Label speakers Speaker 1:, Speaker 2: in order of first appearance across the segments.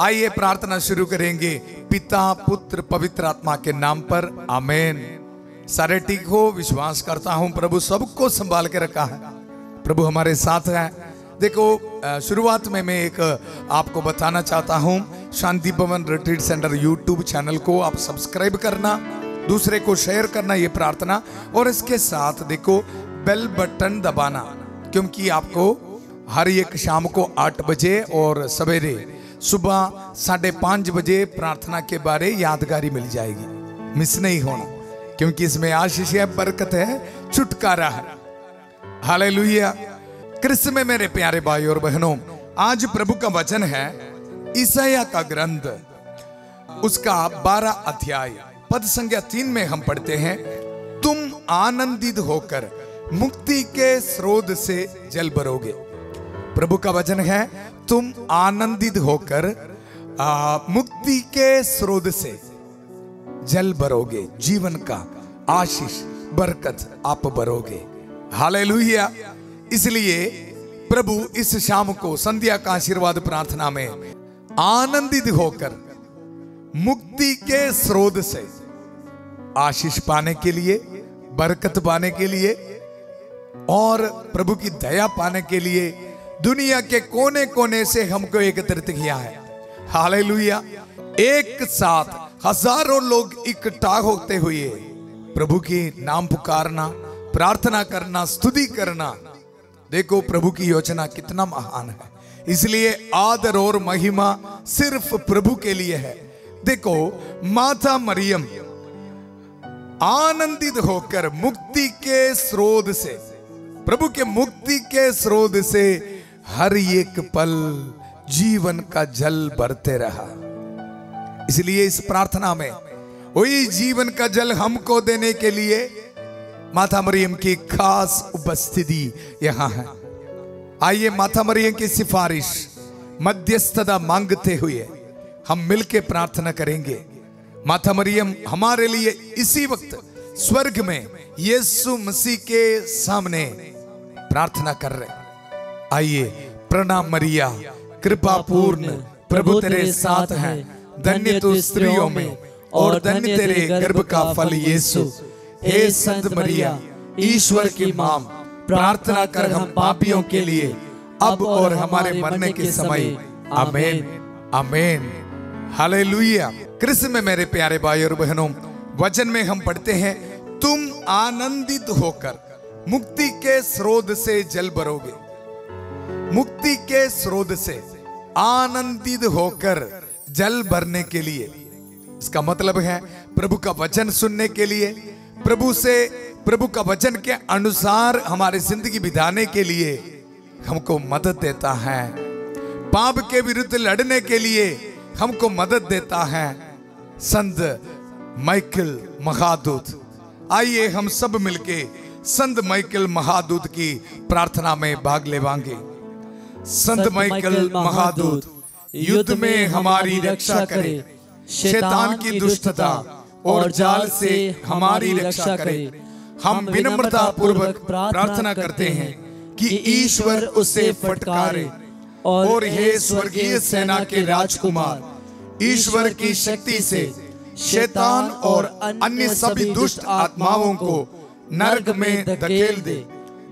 Speaker 1: आइए प्रार्थना शुरू करेंगे पिता पुत्र पवित्र आत्मा के नाम पर, आमीन। सारे ठीक हो, विश्वास करता हूं प्रभु सबको संभाल के रखा है, प्रभु हमारे साथ है। देखो शुरुआत में मैं एक आपको बताना चाहता हूं, शांति भवन रिट्रीट सेंटर यूट्यूब चैनल को आप सब्सक्राइब करना, दूसरे को शेयर करना, ये प्रार्थना। और इसके साथ देखो बेल बटन दबाना, क्योंकि आपको हर एक शाम को 8 बजे और सवेरे सुबह 5:30 बजे प्रार्थना के बारे यादगारी मिल जाएगी। मिस नहीं होना, क्योंकि इसमें आशीष है, बरकत है, छुटकारा है। हालेलुया। क्रिस्त में मेरे प्यारे भाई और बहनों, आज प्रभु का वचन है ईसाया का ग्रंथ, उसका 12 अध्याय पद संख्या 3 में हम पढ़ते हैं, तुम आनंदित होकर मुक्ति के स्रोत से जल भरोगे। प्रभु का वचन है, तुम आनंदित होकर मुक्ति के स्रोत से जल भरोगे, जीवन का आशीष बरकत आप भरोगे। हालेलुया। इसलिए प्रभु इस शाम को संध्या का आशीर्वाद प्रार्थना में आनंदित होकर मुक्ति के स्रोत से आशीष पाने के लिए, बरकत पाने के लिए और प्रभु की दया पाने के लिए दुनिया के कोने कोने से हमको एकत्रित किया है। हालेलुया। एक साथ हजारों लोग इकट्ठा होते हुए प्रभु की नाम पुकारना, प्रार्थना करना, स्तुति करना, देखो प्रभु की योजना कितना महान है। इसलिए आदर और महिमा सिर्फ प्रभु के लिए है। देखो माता मरियम आनंदित होकर मुक्ति के स्रोत से, प्रभु के मुक्ति के स्रोत से हर एक पल जीवन का जल भरते रहा। इसलिए इस प्रार्थना में वही जीवन का जल हमको देने के लिए माता मरियम की खास उपस्थिति यहां है। आइए माता मरियम की सिफारिश, मध्यस्थता मांगते हुए हम मिलकर प्रार्थना करेंगे। माता मरियम हमारे लिए इसी वक्त स्वर्ग में यीशु मसीह के सामने प्रार्थना कर रहे। आइए, प्रणाम मरिया, कृपा पूर्ण, प्रभु तेरे साथ है, धन्य तू स्त्रियों में और धन्य तेरे गर्भ का फल यीशु। हे संत मरिया, ईश्वर की मां, प्रार्थना कर हम पापियों के लिए अब और हमारे मरने के समय। आमीन, आमीन। हालेलुया। क्रिस्त में मेरे प्यारे भाई और बहनों, वचन में हम पढ़ते हैं, तुम आनंदित होकर मुक्ति के स्रोत से जल भरोगे। मुक्ति के स्रोत से आनंदित होकर जल भरने के लिए, इसका मतलब है प्रभु का वचन सुनने के लिए, प्रभु का वचन के अनुसार हमारी जिंदगी बिताने के लिए हमको मदद देता है। पाप के विरुद्ध लड़ने के लिए हमको मदद देता है संत माइकल महादूत। आइए हम सब मिलके संत माइकल महादूत की प्रार्थना में भाग लेवांगे। संत माइकल महादूत, युद्ध में हमारी रक्षा करे, शैतान की दुष्टता और जाल से हमारी रक्षा करे। हम विनम्रता पूर्वक प्रार्थना करते हैं कि ईश्वर उसे फटकारे, और हे स्वर्गीय सेना के राजकुमार, ईश्वर की शक्ति से शैतान और अन्य सभी दुष्ट आत्माओं को नरक में धकेल दे,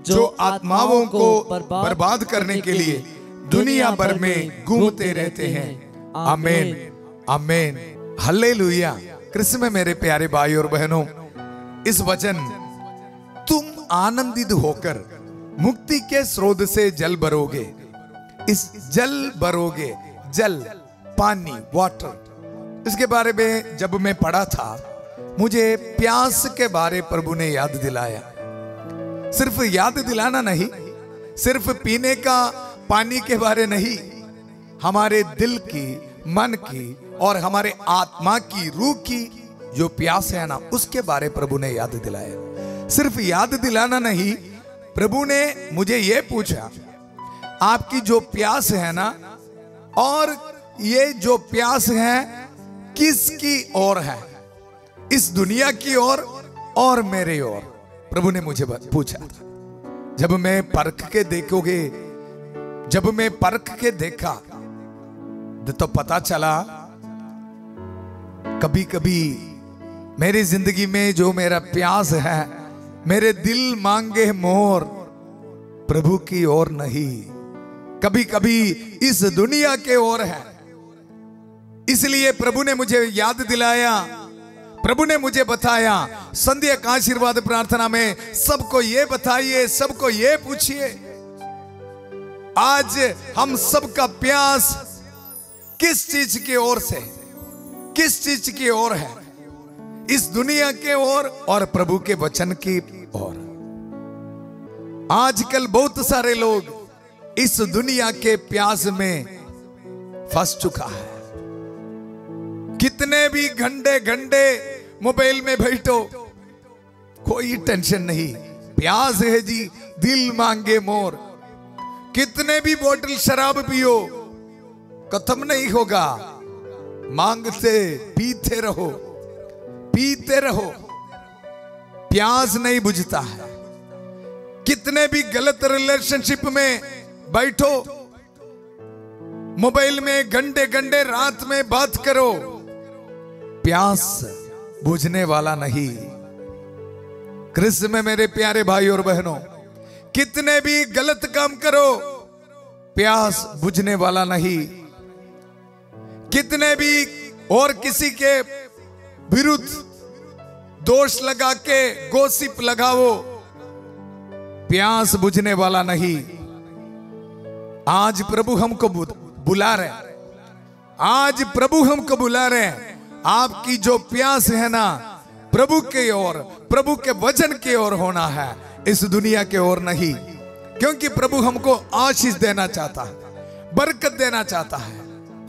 Speaker 1: जो आत्माओं को बर्बाद करने के लिए दुनिया भर में घूमते रहते हैं। आमीन, आमीन। हालेलुया। क्रिस्त में मेरे प्यारे भाई और बहनों, इस वचन तुम आनंदित होकर मुक्ति के स्रोत से जल भरोगे, इस जल भरोगे, जल पानी, वाटर, इसके बारे में जब मैं पढ़ा था मुझे प्यास के बारे प्रभु ने याद दिलाया। सिर्फ याद दिलाना नहीं, सिर्फ पीने का पानी के बारे नहीं, हमारे दिल की, मन की और हमारे आत्मा की, रूह की जो प्यास है ना, उसके बारे प्रभु ने याद दिलाया। सिर्फ याद दिलाना नहीं, प्रभु ने मुझे यह पूछा, आपकी जो प्यास है ना, और ये जो प्यास है किसकी ओर है, इस दुनिया की ओर और मेरे ओर? प्रभु ने मुझे पूछा था। जब मैं परख के देखा तो पता चला कभी कभी मेरी जिंदगी में जो मेरा प्यास है, मेरे दिल मांगे मोर प्रभु की ओर नहीं, कभी कभी इस दुनिया के ओर है। इसलिए प्रभु ने मुझे याद दिलाया, प्रभु ने मुझे बताया, संध्या का आशीर्वाद प्रार्थना में सबको ये बताइए, सबको ये पूछिए, आज हम सबका प्यास किस चीज की ओर से, किस चीज की ओर है? इस दुनिया के ओर और प्रभु के वचन की ओर। आजकल बहुत सारे लोग इस दुनिया के प्यास में फंस चुका है। कितने भी घंटे घंटे मोबाइल में बैठो, कोई टेंशन नहीं, प्यास है जी, दिल मांगे मोर। कितने भी बोतल शराब पियो, खत्म नहीं होगा, मांगते पीते रहो, पीते रहो, प्यास नहीं बुझता है। कितने भी गलत रिलेशनशिप में बैठो, मोबाइल में घंटे घंटे रात में बात करो, प्यास बुझने वाला नहीं। कृष्ण में मेरे प्यारे भाई और बहनों, कितने भी गलत काम करो, प्यास बुझने वाला नहीं। कितने भी और किसी के विरुद्ध दोष लगा के गॉसिप लगाओ, प्यास बुझने वाला नहीं। आज प्रभु हमको बुला रहे, आज प्रभु हमको बुला रहे। आपकी जो प्यास है ना, प्रभु के ओर, प्रभु के वचन के ओर होना है, इस दुनिया के ओर नहीं। क्योंकि प्रभु हमको आशीष देना चाहता है, बरकत देना चाहता है।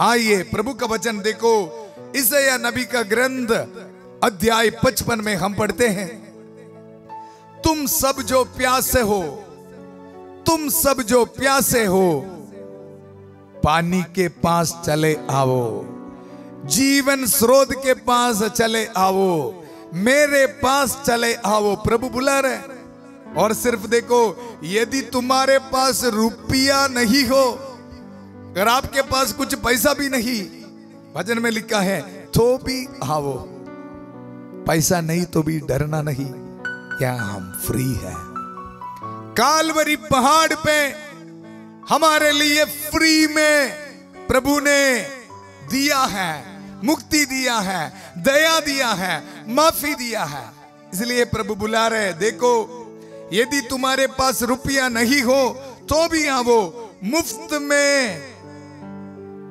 Speaker 1: आइए प्रभु का वचन देखो, यशायाह नबी का ग्रंथ अध्याय 55 में हम पढ़ते हैं, तुम सब जो प्यासे हो, तुम सब जो प्यासे हो, पानी के पास चले आओ, जीवन स्रोत के पास चले आओ, मेरे पास चले आओ। प्रभु बुला रहे। और सिर्फ देखो, यदि तुम्हारे पास रुपया नहीं हो, अगर आपके पास कुछ पैसा भी नहीं, भजन में लिखा है, तो भी आओ। पैसा नहीं तो भी डरना नहीं, क्या हम फ्री है। कालवरी पहाड़ पे हमारे लिए फ्री में प्रभु ने दिया है, मुक्ति दिया है, दया दिया है, माफी दिया है। इसलिए प्रभु बुला रहे, देखो यदि तुम्हारे पास रुपया नहीं हो तो भी आओ, मुफ्त में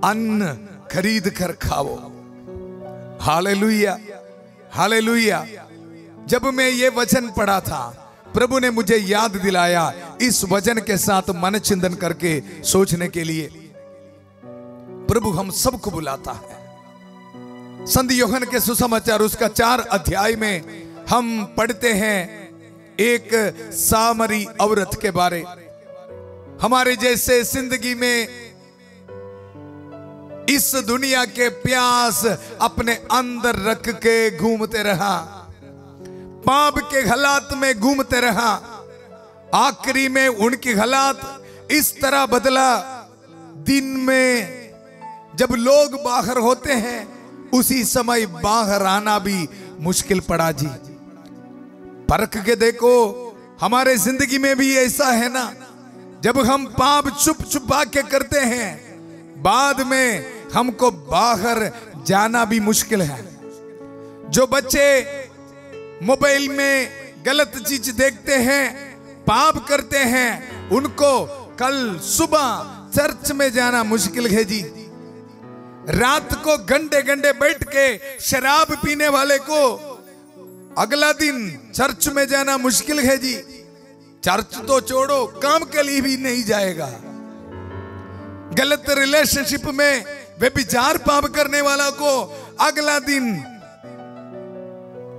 Speaker 1: अन्न खरीद कर खाओ। Hallelujah, hallelujah. जब मैं ये वचन पढ़ा था, प्रभु ने मुझे याद दिलाया, इस वचन के साथ मन चिंतन करके सोचने के लिए। प्रभु हम सबको बुलाता है। संत यूहन्ना के सुसमाचार उसका 4 अध्याय में हम पढ़ते हैं एक सामरी औरत के बारे। हमारे जैसे जिंदगी में इस दुनिया के प्यास अपने अंदर रख के घूमते रहा, पाप के हालात में घूमते रहा। आखिरी में उनकी हालात इस तरह बदला, दिन में जब लोग बाहर होते हैं, उसी समय बाहर आना भी मुश्किल पड़ा जी। परख के देखो, हमारे जिंदगी में भी ऐसा है ना, जब हम पाप छुप छुपा के करते हैं, बाद में हमको बाहर जाना भी मुश्किल है। जो बच्चे मोबाइल में गलत चीज देखते हैं, पाप करते हैं, उनको कल सुबह चर्च में जाना मुश्किल है जी। रात को घंटे घंटे बैठ के शराब पीने वाले को अगला दिन चर्च में जाना मुश्किल है जी। चर्च तो छोड़ो, काम के लिए भी नहीं जाएगा। गलत रिलेशनशिप में व्यभिचार पाप करने वाला को अगला दिन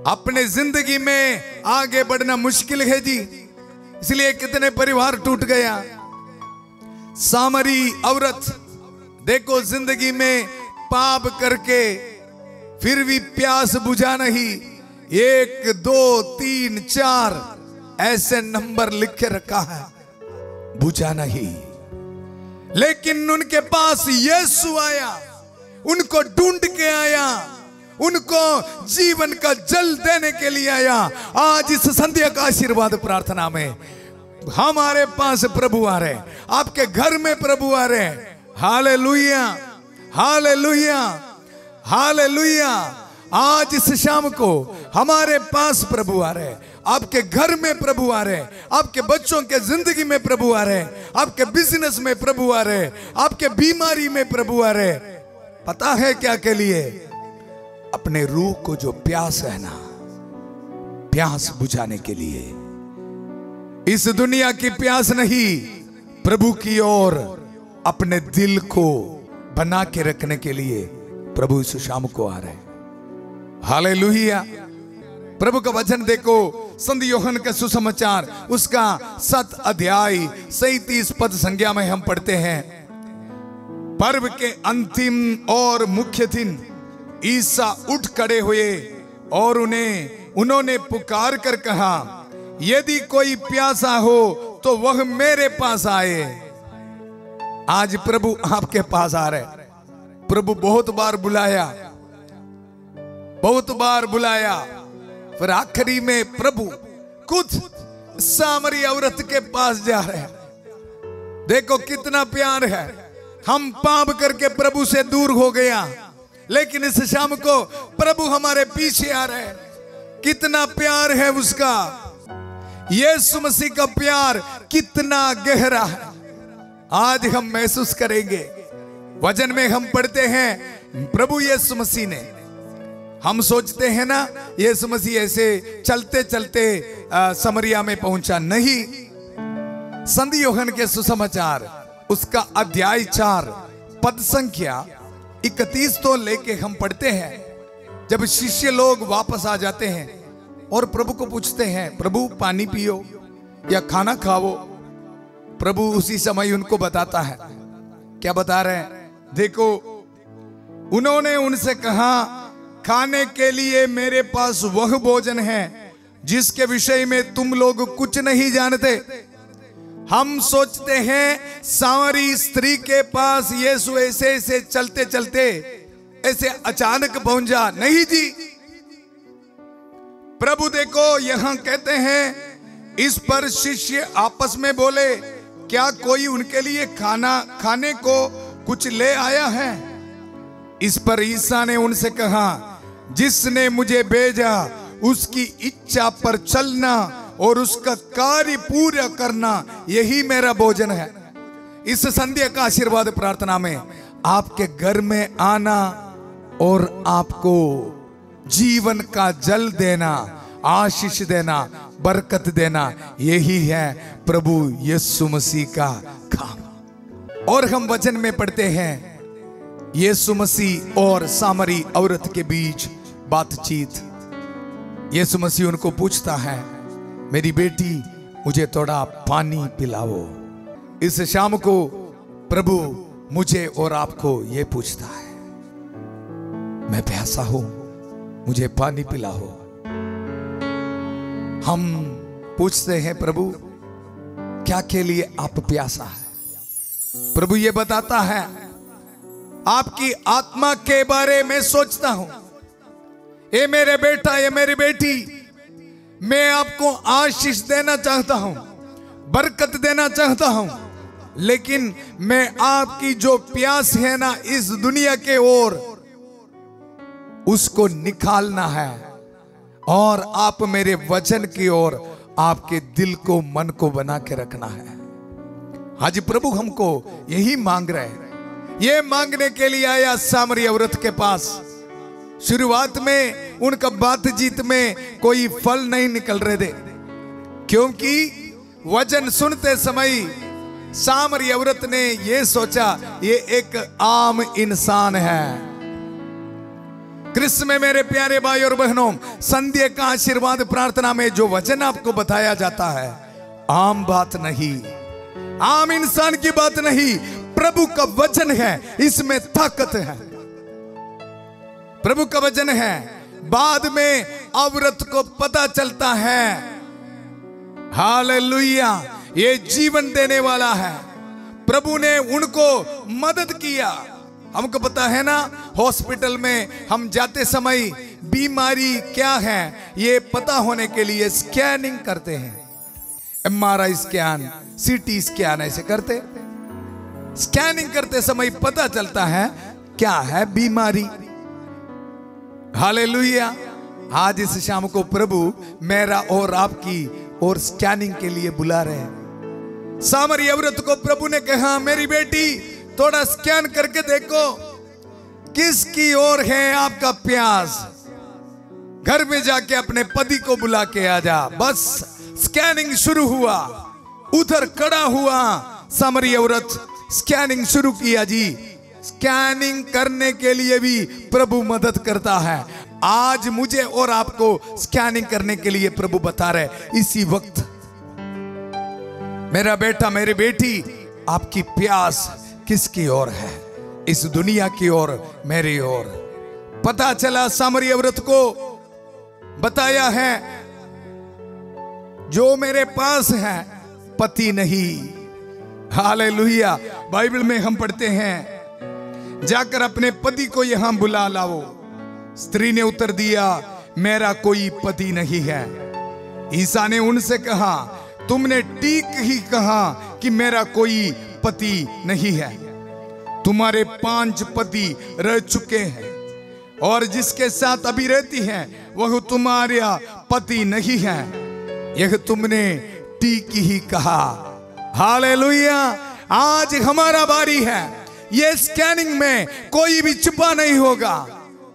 Speaker 1: अपने जिंदगी में आगे बढ़ना मुश्किल है जी। इसलिए कितने परिवार टूट गया। सामरी औरत देखो, जिंदगी में पाप करके फिर भी प्यास बुझा नहीं। 1 2 3 4 ऐसे नंबर लिख के रखा है, बुझा नहीं। लेकिन उनके पास यीशु आया। उनको ढूंढ के आया, उनको जीवन का जल देने के लिए आया। आज इस संध्या का आशीर्वाद प्रार्थना में हमारे पास प्रभु आ रहे, आपके घर में प्रभु आ रहे। Hallelujah, hallelujah, hallelujah. आज इस शाम को हमारे पास प्रभु आ रहे, आपके घर में प्रभु आ रहे, आपके बच्चों के जिंदगी में प्रभु आ रहे, आपके बिजनेस में प्रभु आ रहे, आपके बीमारी में प्रभु आ रहे। पता है क्या के लिए? अपने रूह को जो प्यास है ना, प्यास बुझाने के लिए। इस दुनिया की प्यास नहीं, प्रभु की ओर अपने दिल को बना के रखने के लिए प्रभु इस शाम को आ रहे। हालेलुया। प्रभु का वचन देखो, संत यूहन्ना के सुसमाचार उसका 7 अध्याय 37 पद संज्ञा में हम पढ़ते हैं। पर्व के अंतिम और मुख्य दिन ईसा उठ खड़े हुए और उन्होंने पुकार कर कहा, यदि कोई प्यासा हो तो वह मेरे पास आए। आज प्रभु आपके पास आ रहे। प्रभु बहुत बार बुलाया, बहुत बार बुलाया, फिर आखिरी में प्रभु खुद सामरी औरत के पास जा रहे हैं। देखो कितना प्यार है। हम पाप करके प्रभु से दूर हो गया, लेकिन इस शाम को प्रभु हमारे पीछे आ रहे हैं। कितना प्यार है उसका। यीशु मसीह का प्यार कितना गहरा है, आज हम महसूस करेंगे। वचन में हम पढ़ते हैं प्रभु यीशु मसीह ने, हम सोचते हैं ना यीशु मसीह ऐसे चलते चलते समरिया में पहुंचा, नहीं। संत यूहन्ना के सुसमाचार उसका अध्याय 4 पद संख्या 31 तो लेके हम पढ़ते हैं। जब शिष्य लोग वापस आ जाते हैं और प्रभु को पूछते हैं, प्रभु पानी पियो या खाना खाओ, प्रभु उसी समय उनको बताता है। क्या बता रहे हैं? देखो, उन्होंने उनसे कहा, खाने के लिए मेरे पास वह भोजन है जिसके विषय में तुम लोग कुछ नहीं जानते। हम सोचते हैं सामरी स्त्री के पास यीशु ऐसे ऐसे चलते चलते ऐसे अचानक पहुंच जा, नहीं जी। प्रभु देखो यहां कहते हैं, इस पर शिष्य आपस में बोले, क्या कोई उनके लिए खाने को कुछ ले आया है? इस पर ईसा ने उनसे कहा, जिसने मुझे भेजा उसकी इच्छा पर चलना और उसका कार्य पूरा करना, यही मेरा भोजन है। इस संध्या का आशीर्वाद प्रार्थना में आपके घर में आना और आपको जीवन का जल देना, आशीष देना, बरकत देना, यही है प्रभु यीशु मसीह का काम। और हम वचन में पढ़ते हैं, यीशु मसीह और सामरी औरत के बीच बातचीत। यीशु मसीह उनको पूछता है, मेरी बेटी मुझे थोड़ा पानी पिलाओ। इस शाम को प्रभु मुझे और आपको ये पूछता है, मैं प्यासा हूं, मुझे पानी पिलाओ। हम पूछते हैं, प्रभु क्या के लिए आप प्यासा है? प्रभु ये बताता है, आपकी आत्मा के बारे में सोचता हूं। ये मेरे बेटा, ये मेरी बेटी, मैं आपको आशीष देना चाहता हूं, बरकत देना चाहता हूं, लेकिन मैं आपकी जो प्यास है ना इस दुनिया के ओर, उसको निकालना है और आप मेरे वचन की ओर आपके दिल को, मन को बना के रखना है। आज प्रभु हमको यही मांग रहे हैं। ये मांगने के लिए आया सामरी औरत के पास। शुरुआत में उनका बातचीत में कोई फल नहीं निकल रहे थे, क्योंकि वचन सुनते समय सामरी औरत ने ये सोचा ये एक आम इंसान है। कृष्ण में मेरे प्यारे भाई और बहनों, संध्या का आशीर्वाद प्रार्थना में जो वचन आपको बताया जाता है, आम बात नहीं, आम इंसान की बात नहीं, प्रभु का वचन है, इसमें ताकत है। प्रभु का वचन है। बाद में औरत को पता चलता है, हालेलुया, ये जीवन देने वाला है। प्रभु ने उनको मदद किया, हमको पता है ना, हॉस्पिटल में हम जाते समय बीमारी क्या है ये पता होने के लिए स्कैनिंग करते हैं। MRI स्कैन, CT स्कैन ऐसे करते। स्कैनिंग करते समय पता चलता है क्या है बीमारी। हालेलुया। आज इस शाम को प्रभु मेरा और आपकी और स्कैनिंग के लिए बुला रहे हैं। सामरी औरत को प्रभु ने कहा, मेरी बेटी थोड़ा स्कैन करके देखो किसकी ओर है आपका प्यास। घर में जाके अपने पति को बुला के आ जा। बस स्कैनिंग शुरू हुआ, उधर खड़ा हुआ सामरी औरत, स्कैनिंग शुरू किया जी। स्कैनिंग करने के लिए भी प्रभु मदद करता है। आज मुझे और आपको स्कैनिंग करने के लिए प्रभु बता रहे इसी वक्त, मेरा बेटा मेरी बेटी आपकी प्यास किसकी ओर है, इस दुनिया की ओर, मेरी ओर। पता चला सामरी औरत को बताया है जो मेरे पास है पति नहीं। हालेलुया। बाइबल में हम पढ़ते हैं, जाकर अपने पति को यहां बुला लाओ। स्त्री ने उत्तर दिया, मेरा कोई पति नहीं है। ईसा ने उनसे कहा, तुमने ठीक ही कहा कि मेरा कोई पति नहीं है। तुम्हारे 5 पति रह चुके हैं और जिसके साथ अभी रहती हैं वह तुम्हारा पति नहीं है। यह तुमने ठीक ही कहा। हालेलुया। आज हमारा बारी है। ये स्कैनिंग में कोई भी छुपा नहीं होगा,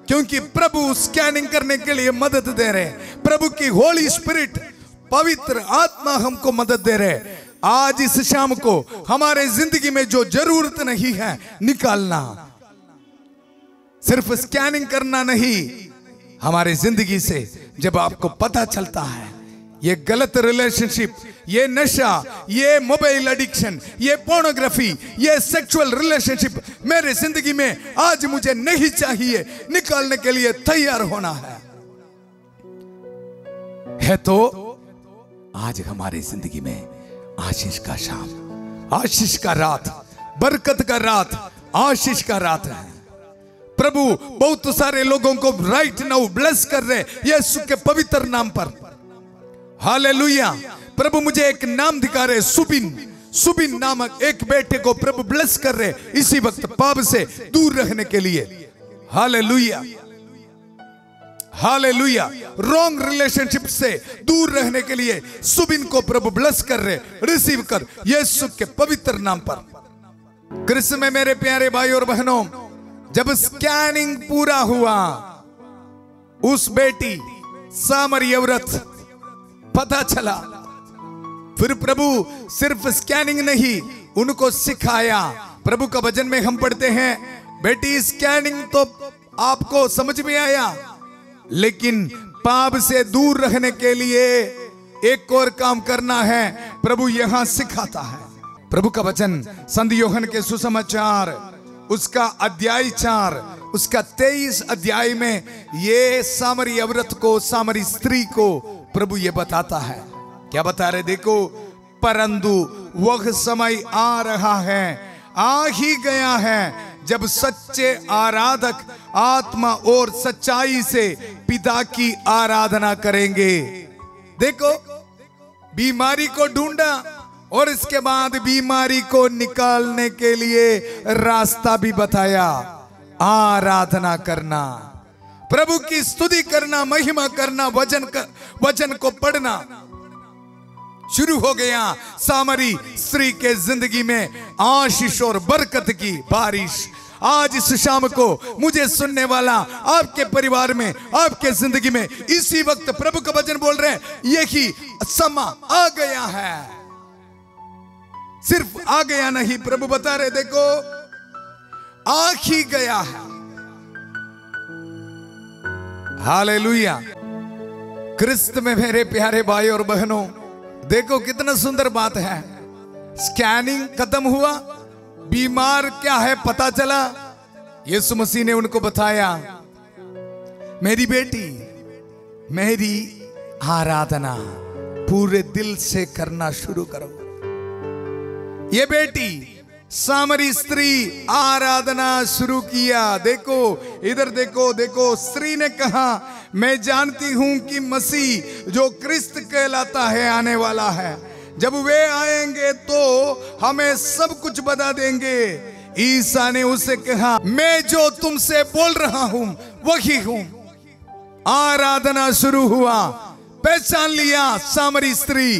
Speaker 1: क्योंकि प्रभु स्कैनिंग करने के लिए मदद दे रहे। प्रभु की होली स्पिरिट, पवित्र आत्मा हमको मदद दे रहे। आज इस शाम को हमारे जिंदगी में जो जरूरत नहीं है निकालना, सिर्फ स्कैनिंग करना नहीं। हमारे जिंदगी से जब आपको पता चलता है ये गलत रिलेशनशिप, ये नशा, ये मोबाइल एडिक्शन, ये पोर्नोग्राफी, ये सेक्सुअल रिलेशनशिप मेरे जिंदगी में आज मुझे नहीं चाहिए, निकालने के लिए तैयार होना है तो आज हमारी जिंदगी में आशीष का शाम, आशीष का रात, बरकत का रात, आशीष का रात है। प्रभु बहुत सारे लोगों को राइट नाउ ब्लेस कर रहे यीशु के पवित्र नाम पर। हालेलुया। प्रभु मुझे एक नाम दिखा रहे, सुबिन नामक एक बेटे को प्रभु ब्लेस कर रहे इसी वक्त पाप से दूर रहने के लिए। Hallelujah, hallelujah. रॉन्ग रिलेशनशिप से दूर रहने के लिए सुबिन को प्रभु ब्लेस कर रहे। रिसीव कर यीशु के पवित्र नाम पर। कृष्ण में मेरे प्यारे भाई और बहनों, जब स्कैनिंग पूरा हुआ, उस बेटी सामरी औरत पता चला। फिर प्रभु सिर्फ स्कैनिंग नहीं, उनको सिखाया। प्रभु का वचन में हम पढ़ते हैं, बेटी स्कैनिंग तो आपको समझ में आया, लेकिन पाप से दूर रहने के लिए एक और काम करना है। प्रभु यहां सिखाता है। प्रभु का वचन संत यूहन्ना के सुसमाचार उसका अध्याय 4 उसका 23 अध्याय में ये सामरी औरत को, सामरी स्त्री को प्रभु ये बताता है। क्या बता रहे देखो, परंतु वह समय आ रहा है, आ ही गया है, जब सच्चे आराधक आत्मा और सच्चाई से पिता की आराधना करेंगे। देखो, बीमारी को ढूंढा और इसके बाद बीमारी को निकालने के लिए रास्ता भी बताया। आराधना करना, प्रभु की स्तुति करना, महिमा करना, वचन को पढ़ना शुरू हो गया। सामरी स्त्री के जिंदगी में आशीष और बरकत की बारिश। आज इस शाम को मुझे सुनने वाला, आपके परिवार में, आपके जिंदगी में इसी वक्त प्रभु का वचन बोल रहे हैं, यही समय आ गया है। सिर्फ आ गया नहीं, प्रभु बता रहे देखो आ ही गया है। हालेलुया। क्रिस्त में मेरे प्यारे भाई और बहनों, देखो कितना सुंदर बात है। स्कैनिंग खत्म हुआ, बीमार क्या है पता चला। यीशु मसीह ने उनको बताया, मेरी बेटी, मेरी आराधना पूरे दिल से करना शुरू करो। ये बेटी सामरी स्त्री आराधना शुरू किया। देखो इधर देखो, देखो स्त्री ने कहा मैं जानती हूं कि मसीह जो क्रिस्त कहलाता है आने वाला है, जब वे आएंगे तो हमें सब कुछ बता देंगे। ईसा ने उसे कहा मैं जो तुमसे बोल रहा हूं वही हूं। आराधना शुरू हुआ, पहचान लिया सामरी स्त्री।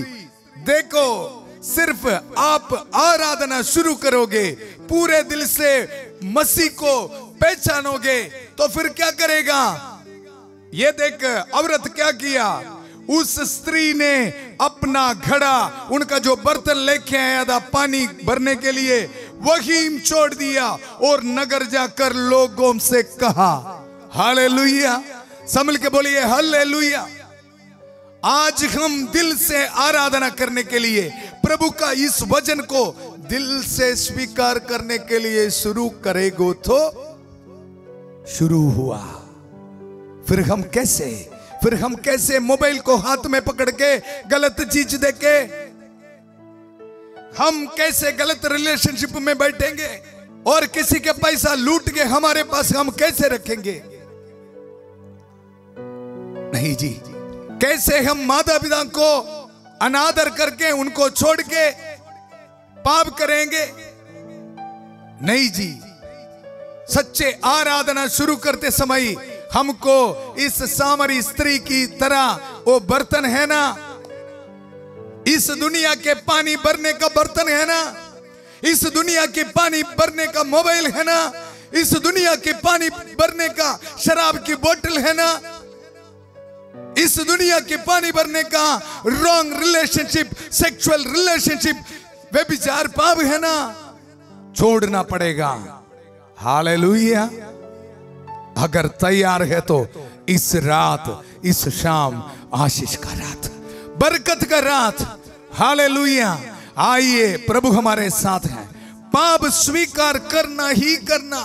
Speaker 1: देखो सिर्फ आप आराधना शुरू करोगे, पूरे दिल से मसीह को पहचानोगे तो फिर क्या करेगा? ये देख औरत क्या किया, उस स्त्री ने अपना घड़ा, उनका जो बर्तन लेके आया था पानी भरने के लिए, वही छोड़ दिया और नगर जाकर लोगों से कहा हालेलुया। संभल के बोलिए हालेलुया। आज हम दिल से आराधना करने के लिए, प्रभु का इस वचन को दिल से स्वीकार करने के लिए शुरू करेगो तो शुरू हुआ। फिर हम कैसे मोबाइल को हाथ में पकड़ के गलत चीज देके, हम कैसे गलत रिलेशनशिप में बैठेंगे और किसी के पैसा लूट के हमारे पास हम कैसे रखेंगे? नहीं जी। कैसे हम माता पिता को अनादर करके उनको छोड़ के पाप करेंगे? नहीं जी। सच्चे आराधना शुरू करते समय हमको इस सामरी स्त्री की तरह वो बर्तन है ना, इस दुनिया के पानी भरने का बर्तन है ना, इस दुनिया के पानी भरने का मोबाइल है ना, इस दुनिया के पानी भरने का शराब की बोतल है ना, इस दुनिया के पानी भरने का रॉन्ग रिलेशनशिप, सेक्सुअल रिलेशनशिप, व्यभिचार पाप है ना, छोड़ना पड़ेगा। हालेलुया। अगर तैयार है तो इस रात, इस शाम आशीष का रात, बरकत का रात, हालेलुया। आइए प्रभु हमारे साथ है, पाप स्वीकार करना ही करना।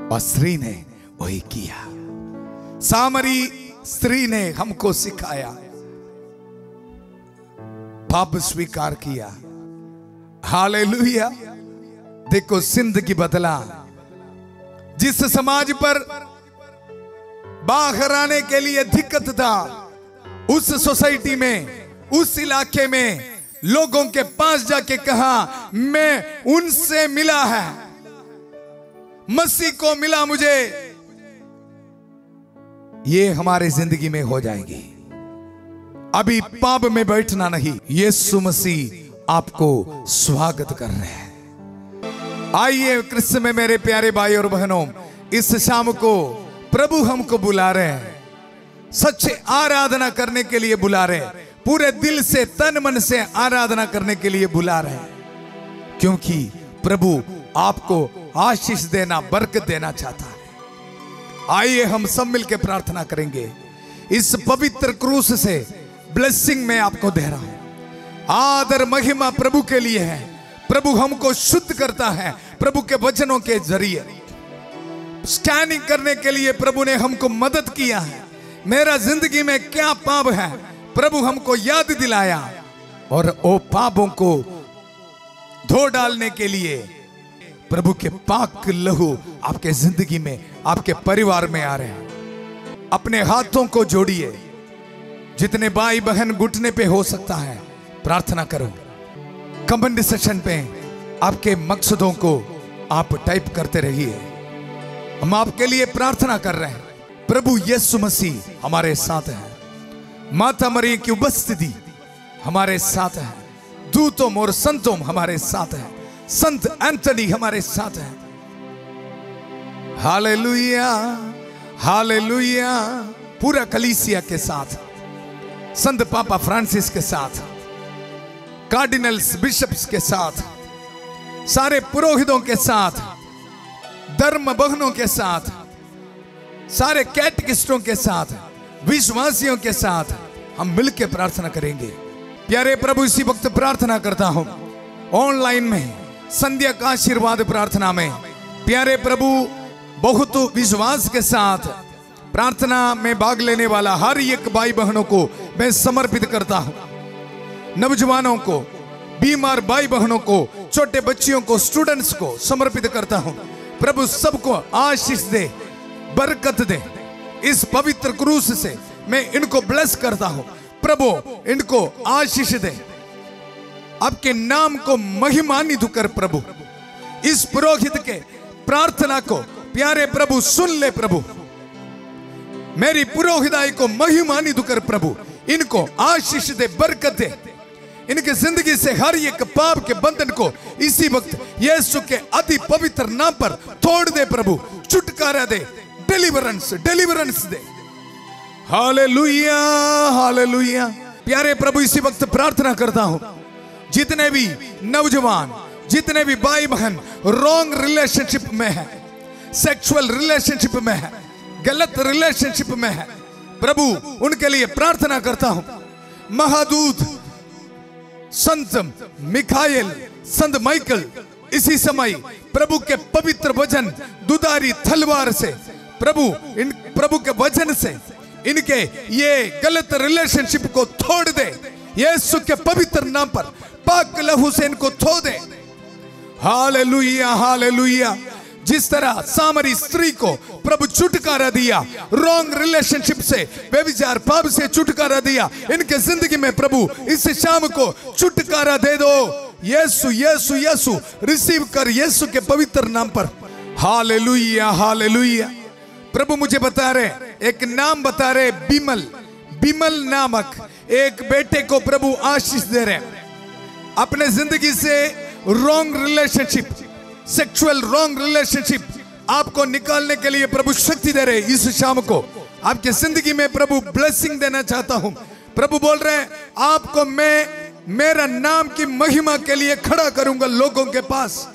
Speaker 1: और स्त्री ने वही किया, सामरी स्त्री ने हमको सिखाया, पाप स्वीकार किया। हालेलुया। देखो जिंदगी बदला। जिस समाज पर बाहर आने के लिए दिक्कत था, उस सोसाइटी में, उस इलाके में लोगों के पास जाके कहा मैं उनसे मिला है, मसीह को मिला मुझे। ये हमारे जिंदगी में हो जाएगी। अभी पाप में बैठना नहीं। यीशु मसीह आपको स्वागत कर रहे हैं। आइए क्रिस्त में मेरे प्यारे भाई और बहनों, इस शाम को प्रभु हमको बुला रहे हैं, सच्चे आराधना करने के लिए बुला रहे हैं, पूरे दिल से तन मन से आराधना करने के लिए बुला रहे हैं, क्योंकि प्रभु आपको आशीष देना, बरकत देना चाहता है। आइए हम सब मिलकर प्रार्थना करेंगे। इस पवित्र क्रूस से ब्लेसिंग में आपको दे रहा हूं। आदर महिमा प्रभु के लिए है। प्रभु हमको शुद्ध करता है प्रभु के वचनों के जरिए। स्कैनिंग करने के लिए प्रभु ने हमको मदद किया है। मेरा जिंदगी में क्या पाप है प्रभु हमको याद दिलाया, और वो पापों को धो डालने के लिए प्रभु के पाक लहू आपके जिंदगी में, आपके परिवार में आ रहे हैं। अपने हाथों को जोड़िए। जितने भाई बहन घुटने पे हो सकता है प्रार्थना करो। कमेंट सेक्शन पे आपके मकसदों को आप टाइप करते रहिए। हम आपके लिए प्रार्थना कर रहे हैं। प्रभु यीशु मसीह हमारे साथ है। माता मरियम की उपस्थिति हमारे साथ है। दूतों और संतों हमारे साथ है। संत एंथनी हमारे साथ है। Hallelujah, hallelujah. पूरा कलीसिया के साथ, संत पापा फ्रांसिस के साथ, कार्डिनल्स बिशप्स के साथ, सारे पुरोहितों के साथ, धर्म बहनों के साथ, सारे कैटेकिस्टों के साथ, विश्वासियों के साथ हम मिलकर प्रार्थना करेंगे। प्यारे प्रभु, इसी वक्त प्रार्थना करता हूं ऑनलाइन में संध्या का आशीर्वाद प्रार्थना में। प्यारे प्रभु, बहुत विश्वास के साथ प्रार्थना में भाग लेने वाला हर एक भाई बहनों को मैं समर्पित करता हूं। नौजवानों को, बीमार भाई बहनों को, छोटे बच्चियों को, स्टूडेंट्स को समर्पित करता हूं। प्रभु सबको आशीष दे, बरकत दे। इस पवित्र क्रूस से मैं इनको ब्लेस करता हूं। प्रभु इनको आशीष दे, आपके नाम को महिमान्वित कर। प्रभु इस पुरोहित के प्रार्थना को प्यारे प्रभु सुन ले। प्रभु मेरी पुरोहिताई को महिमान्वित कर। प्रभु इनको आशीष दे, बरकत दे। इनकी जिंदगी से हर एक पाप के बंधन को इसी वक्त यीशु के अति पवित्र नाम पर तोड़ दे। प्रभु छुटकारा दे, डिलीवरेंस, डिलीवरेंस दे। Hallelujah, hallelujah. प्यारे प्रभु इसी वक्त प्रार्थना करता हूं, जितने भी नौजवान, जितने भी भाई बहन रॉन्ग रिलेशनशिप में है, सेक्सुअल रिलेशनशिप में है, गलत रिलेशनशिप में है, प्रभु उनके लिए प्रार्थना करता हूं। महादूत संत मिखाएल, संत माइकल इसी समय प्रभु के पवित्र वचन दुधारी तलवार से, इन प्रभु के वचन से इनके ये गलत रिलेशनशिप को तोड़ दे। यीशु के पवित्र नाम पर पाक लहू से इनको धो दे। Hallelujah, hallelujah. जिस तरह सामरी स्त्री को प्रभु छुटकारा दिया, रॉन्ग रिलेशनशिप से, व्यभिचार पाप से छुटकारा दिया, इनके जिंदगी में प्रभु इस शाम को छुटकारा दे दो। यीशु, यीशु, यीशु रिसीव कर यीशु के पवित्र नाम पर। Hallelujah, hallelujah. प्रभु मुझे बता रहे, एक नाम बता रहे, बिमल, बिमल नामक एक बेटे को प्रभु आशीष दे रहे। अपने जिंदगी से wrong relationship, sexual wrong relationship आपको निकालने के लिए प्रभु शक्ति दे रहे। इस शाम को आपके जिंदगी में प्रभु ब्लेसिंग देना चाहता हूं। प्रभु बोल रहे हैं, आपको मैं मेरा नाम की महिमा के लिए खड़ा करूंगा लोगों के पास।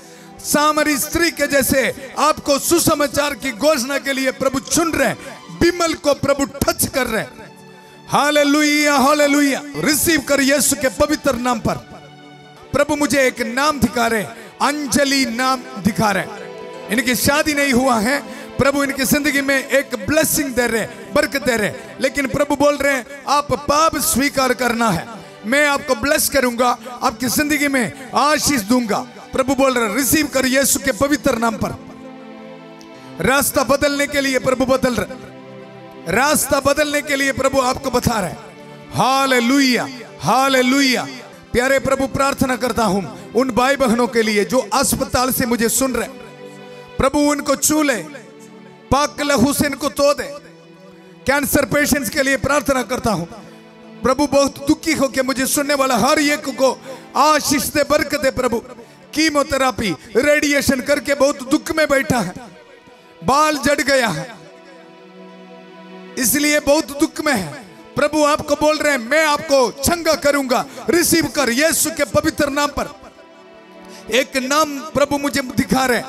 Speaker 1: सामरी स्त्री के जैसे आपको सुसमाचार की घोषणा के लिए प्रभु चुन रहे, बिमल को प्रभु टच कर रहे। Hallelujah, hallelujah. रिसीव कर यीशु के पवित्र नाम पर। प्रभु मुझे एक नाम दिखा रहे, अंजलि नाम दिखा रहे। इनकी शादी नहीं हुआ है, प्रभु इनकी जिंदगी में एक ब्लेसिंग दे रहे, बरकत दे रहे। लेकिन प्रभु बोल रहे हैं, आप पाप स्वीकार करना है, मैं आपको ब्लेस करूंगा, आपकी जिंदगी में आशीष दूंगा। प्रभु बोल रहे, रिसीव कर यीशु के पवित्र नाम पर। रास्ता बदलने के लिए प्रभु बदल रहे, रास्ता बदलने के लिए प्रभु आपको बता रहे। Hallelujah, hallelujah. प्यारे प्रभु प्रार्थना करता हूं उन भाई बहनों के लिए जो अस्पताल से मुझे सुन रहे, प्रभु उनको छू ले, पाक लहू से इनको धो दे। कैंसर पेशेंट्स के लिए प्रार्थना करता हूं, प्रभु बहुत दुखी हो के मुझे सुनने वाला हर एक को आशीष दे, बरकत दे। प्रभु कीमोथेरापी, रेडिएशन करके बहुत दुख में बैठा है, बाल जड़ गया है, इसलिए बहुत दुख में है। प्रभु आपको बोल रहे हैं, मैं आपको चंगा करूंगा। रिसीव कर यीशु के पवित्र नाम पर। एक नाम प्रभु मुझे दिखा रहे,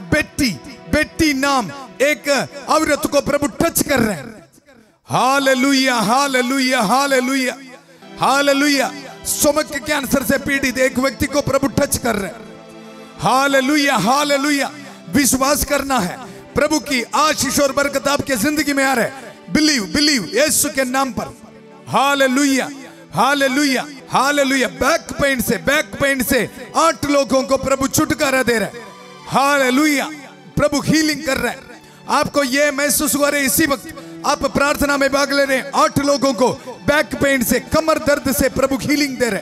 Speaker 1: बेटी, बेटी नाम एक औरत को प्रभु टच कर रहे हैं। Hallelujah, hallelujah, hallelujah, hallelujah. Stomach के कैंसर से पीड़ित एक व्यक्ति को प्रभु टच कर रहे हैं। Hallelujah, hallelujah. विश्वास करना है, प्रभु की आशीष और बरकत आपके जिंदगी में आ रहा है। बिलीव, बिलीव यीशु के नाम पर। Hallelujah, hallelujah, hallelujah. Back pain से, बैक पेन से 8 लोगों को प्रभु छुटकारा दे रहा है। हालेलुया। प्रभु हीलिंग कर रहा है। आपको ये महसूस हो रहा है इसी वक्त आप प्रार्थना में भाग ले रहे हैं, 8 लोगों को बैक पेन से, कमर दर्द से प्रभु हीलिंग दे रहे।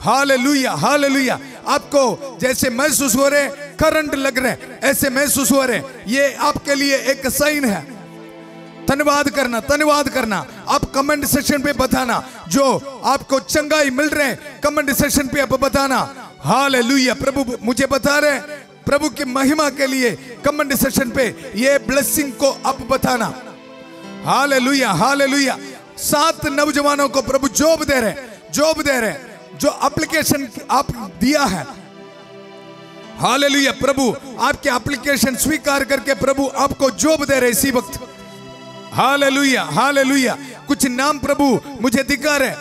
Speaker 1: Hallelujah, hallelujah. आपको जैसे महसूस हो रहे करंट लग रहे, ऐसे महसूस हो रहे, ये आपके लिए एक साइन है। धन्यवाद करना, धन्यवाद करना। आप कमेंट सेक्शन पे बताना जो आपको चंगाई मिल रहे, कमेंट सेक्शन पे आप बताना। हालेलुया। प्रभु मुझे बता रहे, प्रभु की महिमा के लिए कमेंट सेक्शन पे ये ब्लेसिंग को आप बताना। Hallelujah, hallelujah. 7 नौजवानों को प्रभु जॉब दे रहे, जॉब दे रहे, जो एप्लीकेशन आप दिया है। हालेलुया। प्रभु आपके एप्लीकेशन स्वीकार करके प्रभु आपको जॉब दे रहे इसी वक्त। Hallelujah, hallelujah. कुछ नाम प्रभु मुझे दिखा रहे,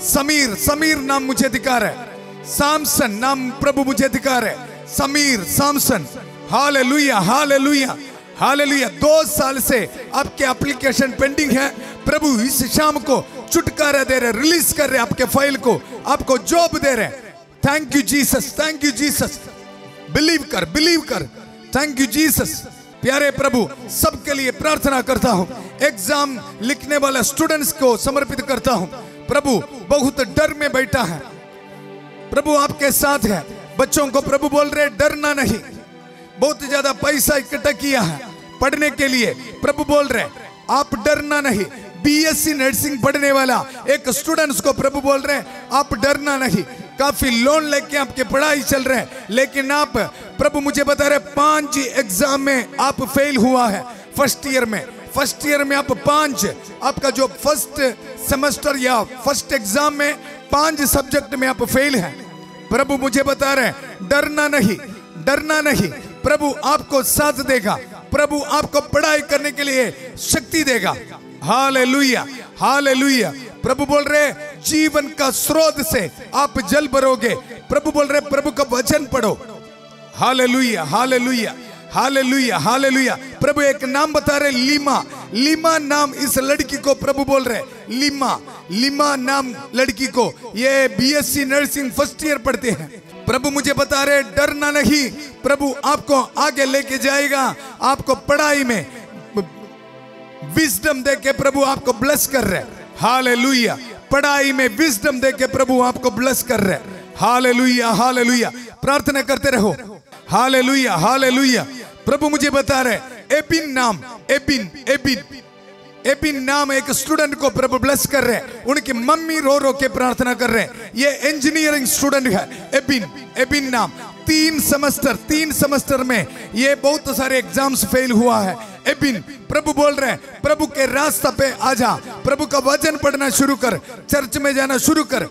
Speaker 1: समीर, समीर नाम मुझे दिखा रहे, सामसन नाम प्रभु मुझे दिखा रहे, समीर, सामसन। Hallelujah, hallelujah, hallelujah. 2 साल से आपके एप्लीकेशन पेंडिंग है, प्रभु इस शाम को छुटकारा दे रहे, रिलीज कर रहे आपके फाइल को, आपको जॉब दे रहे। Thank you Jesus, thank you Jesus. Believe कर, बिलीव कर। Thank you Jesus. प्यारे प्रभु, सबके लिए प्रार्थना करता हूं। एग्जाम लिखने वाला स्टूडेंट्स को समर्पित करता हूं। प्रभु बहुत डर में बैठा है, प्रभु आपके साथ है। बच्चों को प्रभु बोल रहे डरना नहीं। बहुत ज्यादा पैसा इकट्ठा किया है पढ़ने के लिए, प्रभु बोल रहे आप डरना नहीं। बीएससी नर्सिंग पढ़ने वाला एक स्टूडेंट्स को प्रभु बोल रहे आप डरना नहीं। काफी लोन लेके आपके पढ़ाई चल रहे हैं, लेकिन आप प्रभु मुझे बता रहे 5 एग्जाम में आप फेल हुआ है। फर्स्ट ईयर में आप 5, आपका जो फर्स्ट सेमेस्टर या फर्स्ट एग्जाम में 5 सब्जेक्ट में आप फेल हैं। प्रभु मुझे बता रहे डरना नहीं, डरना नहीं। प्रभु आपको साथ देगा, प्रभु आपको पढ़ाई करने के लिए शक्ति देगा। Hallelujah, hallelujah. प्रभु बोल रहे जीवन का स्रोत से आप जल भरोगे। प्रभु बोल रहे प्रभु का वचन पढ़ो। Hallelujah, hallelujah, hallelujah, hallelujah. प्रभु एक नाम बता रहे लीमा। लीमा नाम इस लड़की को प्रभु बोल रहे लीमा, लीमा नाम लड़की को। ये बीएससी नर्सिंग फर्स्ट ईयर पढ़ते हैं। प्रभु मुझे बता रहे डरना नहीं, प्रभु आपको आगे लेके जाएगा। आपको पढ़ाई में विजडम देके प्रभु आपको ब्लेस कर रहे। हालेलुया। पढ़ाई में विजडम देके प्रभु आपको ब्लेस कर रहे। Hallelujah, hallelujah. प्रार्थना करते रहो। Hallelujah, hallelujah. प्रभु मुझे बता रहे एबिन नाम, एबिन नाम एक स्टूडेंट को प्रभु ब्लेस कर रहे हैं। उनकी मम्मी रो रो के प्रार्थना कर रहे हैं। ये इंजीनियरिंग स्टूडेंट है। एबिन नाम 3 सेमेस्टर में ये बहुत सारे एग्जाम्स फेल हुआ है। एबिन, प्रभु बोल रहे हैं प्रभु के रास्ते पे आजा, प्रभु का वचन पढ़ना शुरू कर, चर्च में जाना शुरू कर।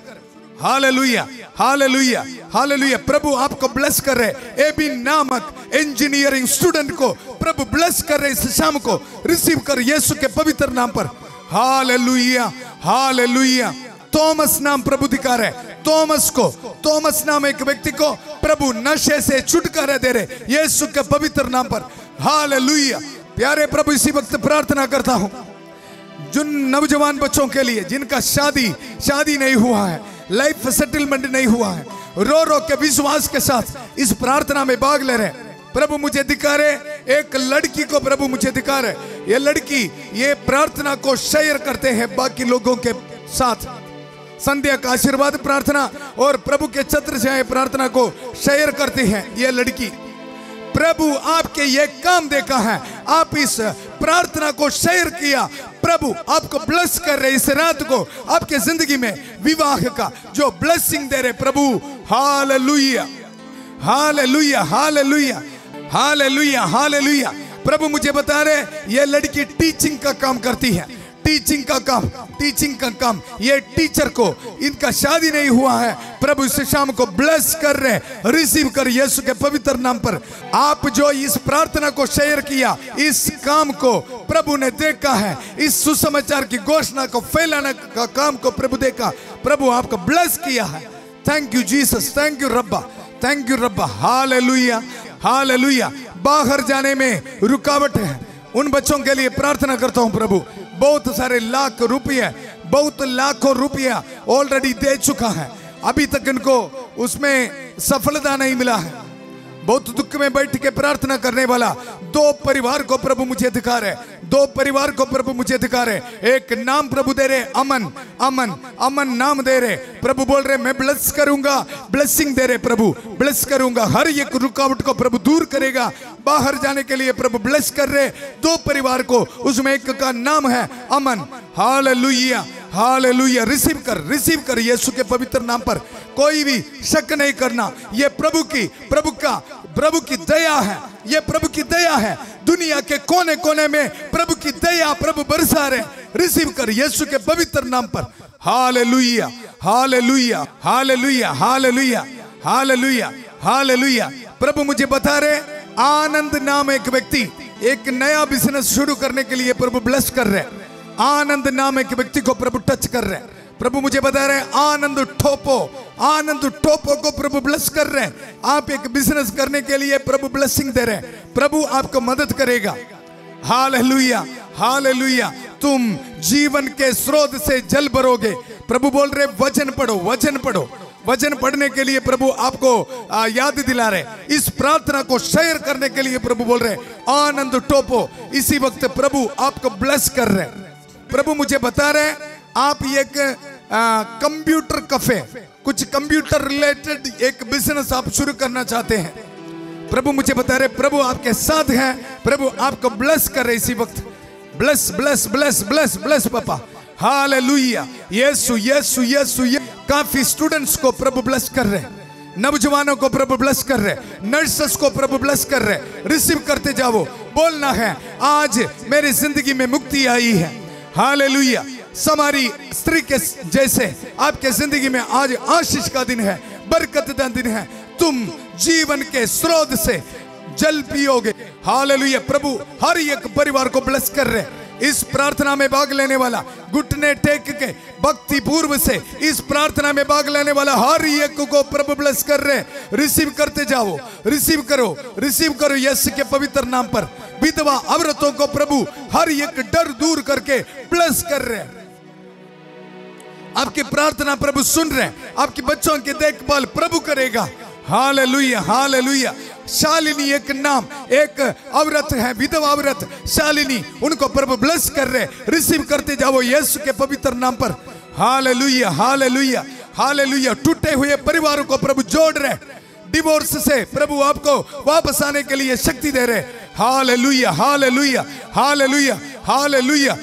Speaker 1: Hallelujah, hallelujah, hallelujah. प्रभु आपको ब्लेस कर रहे। एबिन नामक इंजीनियरिंग स्टूडेंट को प्रभु ब्लेस कर रहे। इस शाम को रिसीव कर यीशु के पवित्र नाम पर। Hallelujah, hallelujah. थॉमस नाम प्रभु दिखा रहे। थॉमस नाम एक व्यक्ति को प्रभु नशे से छुटकारा दे रहे यीशु के पवित्र नाम पर। हालेलुया। प्यारे प्रभु, इसी वक्त प्रार्थना करता हूं जिन नौजवान बच्चों के लिए जिनका शादी नहीं हुआ है, लाइफ सेटलमेंट नहीं हुआ है, रो रो के विश्वास के साथ इस प्रार्थना में भाग ले रहे। प्रभु मुझे दिखा रहे एक लड़की को, प्रभु मुझे दिखा रहे ये लड़की ये प्रार्थना को शेयर करते हैं बाकी लोगों के साथ। संध्या का आशीर्वाद प्रार्थना और प्रभु के छत्र से प्रार्थना को शेयर करती है ये लड़की। प्रभु आपके ये काम देखा है, आप इस प्रार्थना को शेयर किया, प्रभु आपको ब्लेस कर रहे। इस रात को आपके जिंदगी में विवाह का जो ब्लेसिंग दे रहे प्रभु। Hallelujah, hallelujah, hallelujah, hallelujah, hallelujah. प्रभु मुझे बता रहे ये लड़की टीचिंग का काम करती है। टीचिंग का काम ये टीचर को इनका शादी नहीं हुआ है। प्रभु इस शाम को ब्लेस कर रहे। रिसीव कर यीशु के पवित्र नाम पर। आप जो इस प्रार्थना को शेयर किया, इस काम को प्रभु ने देखा है। इस सुसमाचार की घोषणा को फैलाने का काम को प्रभु देखा। प्रभु आपको ब्लेस किया है। Thank you Jesus, thank you रब्बा, थैंक यू रब्बा। Hallelujah, hallelujah. बाहर जाने में रुकावट है उन बच्चों के लिए प्रार्थना करता हूं प्रभु। बहुत सारे लाखों रुपया ऑलरेडी दे चुका है, अभी तक इनको उसमें सफलता नहीं मिला है। बहुत दुख में बैठ के प्रार्थना करने वाला 2 परिवार को प्रभु मुझे दिखा रहे। 2 परिवार को प्रभु मुझे दिखा रहे। एक नाम प्रभु दे रहे अमन नाम दे रहे। प्रभु बोल रहे मैं ब्लेस करूंगा, ब्लेसिंग दे रहे प्रभु, ब्लेस करूंगा। हर एक रुकावट को प्रभु दूर करेगा। बाहर जाने के लिए प्रभु ब्लेस कर रहे 2 परिवार को, उसमें एक का नाम है अमन। Hallelujah, hallelujah. रिसीव कर यीशु के पवित्र नाम पर। कोई भी शक नहीं करना, ये प्रभु की दया है। ये प्रभु की दया है। दुनिया के कोने कोने में प्रभु की दया प्रभु बरसा रहे। रिसीव कर यीशु के पवित्र नाम पर। Hallelujah, hallelujah, hallelujah, hallelujah, hallelujah, hallelujah. प्रभु मुझे बता रहे आनंद नाम एक व्यक्ति एक नया बिजनेस शुरू करने के लिए प्रभु ब्लेस कर रहे। आनंद नाम एक व्यक्ति को प्रभु टच कर रहे। प्रभु मुझे बता रहे आनंद ठोपो को प्रभु ब्लेस कर रहे हैं। आप एक बिजनेस करने के लिए प्रभु ब्लेसिंग दे रहे हैं। प्रभु आपको मदद करेगा। Hallelujah, hallelujah. तुम जीवन के स्रोत से जल भरोगे। प्रभु बोल रहे वचन पढ़ो, वचन पढ़ो, वचन पढ़ने के लिए प्रभु आपको याद दिला रहे, इस प्रार्थना को शेयर करने के लिए प्रभु बोल रहे आनंद टोपो। इसी वक्त प्रभु आपको ब्लेस कर रहे। प्रभु मुझे बता रहे आप एक कंप्यूटर कैफे, कुछ कंप्यूटर रिलेटेड एक बिजनेस आप शुरू करना चाहते हैं। प्रभु मुझे बता रहे प्रभु आपके साथ हैं, प्रभु आपको ब्लेस कर रहे इसी वक्त। Bless bless bless bless bless पापा, हालेलुया। यीशु यीशु यीशु। काफी स्टूडेंट्स को प्रभु ब्लेस कर रहे, नौजवानों को प्रभु ब्लेस कर रहे, नर्सेस को प्रभु ब्लेस कर रहे। रिसीव करते जाओ, बोलना है आज मेरी जिंदगी में मुक्ति आई है। हालेलुया। समारी स्त्री के जैसे आपके जिंदगी में आज आशीष का दिन है, बरकत का दिन है। तुम जीवन के स्रोत से जल पियोगे। हालेलुया। प्रभु हर एक परिवार को ब्लेस कर रहे। इस प्रार्थना में भाग लेने वाला, घुटने टेक के भक्ति पूर्व से इस प्रार्थना में भाग लेने वाला हर एक को प्रभु ब्लेस कर रहे। रिसीव करते जाओ, रिसीव करो यीशु के पवित्र नाम पर। विधवा औरतों को प्रभु हर एक डर दूर करके ब्लेस कर रहे। आपकी प्रार्थना प्रभु सुन रहे, आपके बच्चों की देखभाल प्रभु करेगा। Hallelujah hallelujah. शालिनी एक नाम, एक औरत है, विधवा औरत शालिनी, उनको प्रभु ब्लेस कर रहे। रिसीव करते जाओ यीशु के पवित्र नाम पर। Hallelujah hallelujah hallelujah. टूटे हुए परिवारों को प्रभु जोड़ रहे, डिवोर्स से प्रभु आपको वापस आने के लिए शक्ति दे रहे। Hallelujah hallelujah hallelujah hallelujah.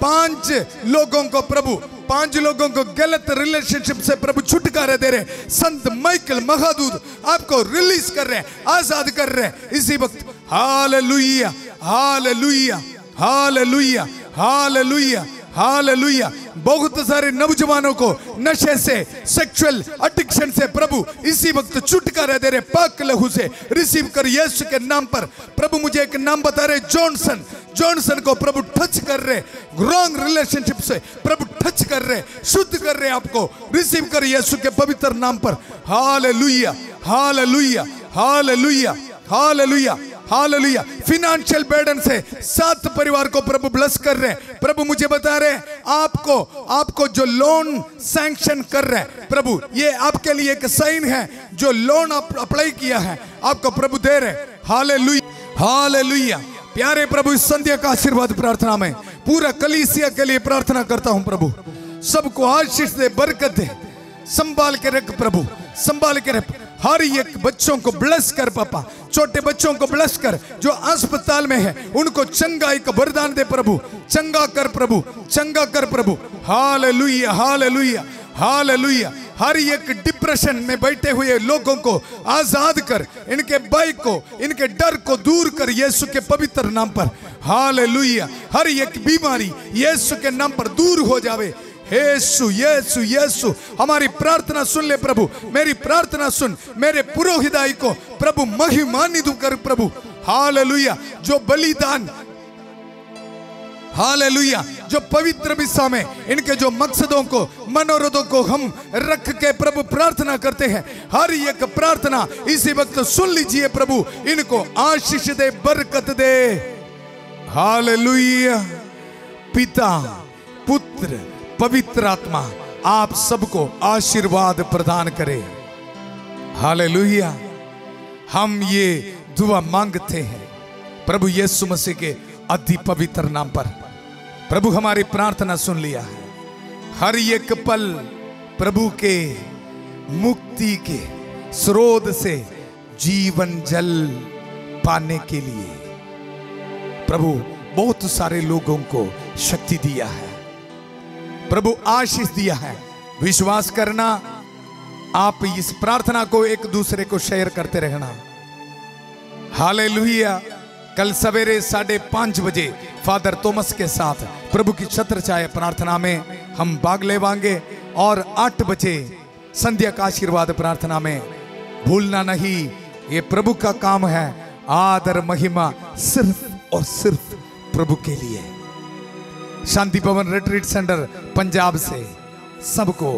Speaker 1: पांच लोगों को प्रभु, 5 लोगों को गलत रिलेशनशिप से प्रभु छुटकारा दे रहे। संत माइकल महादूत आपको रिलीज कर रहे, आजाद कर रहे इसी वक्त। Hallelujah hallelujah hallelujah hallelujah hallelujah. बहुत सारे नौजवानों को नशे से, सेक्सुअल एडिक्शन से प्रभु इसी वक्त छुटकारा दे रहे पाक लहू से। रिसीव कर यीशु के नाम पर। प्रभु मुझे एक नाम बता रहे जॉनसन को प्रभु टच कर रहे, रॉन्ग रिलेशनशिप से प्रभु टच कर रहे, शुद्ध कर रहे आपको। रिसीव कर यीशु के पवित्र नाम पर। Hallelujah hallelujah hallelujah hallelujah hallelujah. Financial burden से 7 परिवार को प्रभु ब्लेस कर रहे हैं। प्रभु मुझे बता रहे आपको जो लोन सैंक्शन कर रहे हैं प्रभु, ये आपके लिए एक साइन है। जो लोन आप अप्लाई किया है आपको प्रभु दे रहे। Hallelujah hallelujah. प्यारे प्रभु, इस संध्या का आशीर्वाद प्रार्थना में पूरा कलीसिया के लिए प्रार्थना करता हूं। प्रभु सबको आशीष दे, बरकत दे, संभाल के रख प्रभु, संभाल के रख। हर एक बच्चों को ब्लेस कर पापा, छोटे बच्चों को ब्लेस कर, जो अस्पताल में है उनको चंगाई का वरदान दे प्रभु। चंगा कर प्रभु, चंगा कर प्रभु। Hallelujah hallelujah hallelujah. हर एक डिप्रेशन में बैठे हुए लोगों को आजाद कर, इनके भय को, इनके डर को दूर कर यीशु के पवित्र नाम पर। हालेलुया। हर एक बीमारी यीशु के नाम पर दूर हो जावे। यीशु यीशु यीशु। हमारी प्रार्थना सुन ले प्रभु, मेरी प्रार्थना सुन। मेरे पुरोहिताई को प्रभु महिमान्वित कर प्रभु। हालेलुया। जो बलिदान, हालेलुया, जो पवित्र विषय में इनके जो मकसदों को, मनोरथों को हम रख के प्रभु प्रार्थना करते हैं, हर एक प्रार्थना इसी वक्त सुन लीजिए प्रभु। इनको आशीष दे, बरकत दे। हालेलुया। पिता, पुत्र, पवित्र आत्मा आप सबको आशीर्वाद प्रदान करे। हालेलुया। हम ये दुआ मांगते हैं प्रभु यीशु मसीह के अति पवित्र नाम पर। प्रभु हमारी प्रार्थना सुन लिया है। हर एक पल प्रभु के मुक्ति के स्रोत से जीवन जल पाने के लिए प्रभु बहुत सारे लोगों को शक्ति दिया है, प्रभु आशीष दिया है। विश्वास करना, आप इस प्रार्थना को एक दूसरे को शेयर करते रहना। हालेलुया। कल सवेरे 5:30 बजे फादर थॉमस के साथ प्रभु की छत्र छाया प्रार्थना में हम भाग लेवांगे, और 8 बजे संध्या का आशीर्वाद प्रार्थना में। भूलना नहीं, ये प्रभु का काम है। आदर महिमा सिर्फ और सिर्फ प्रभु के लिए। शांति भवन रिट्रीट सेंटर पंजाब से सबको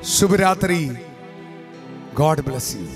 Speaker 1: शुभ रात्रि। God bless you.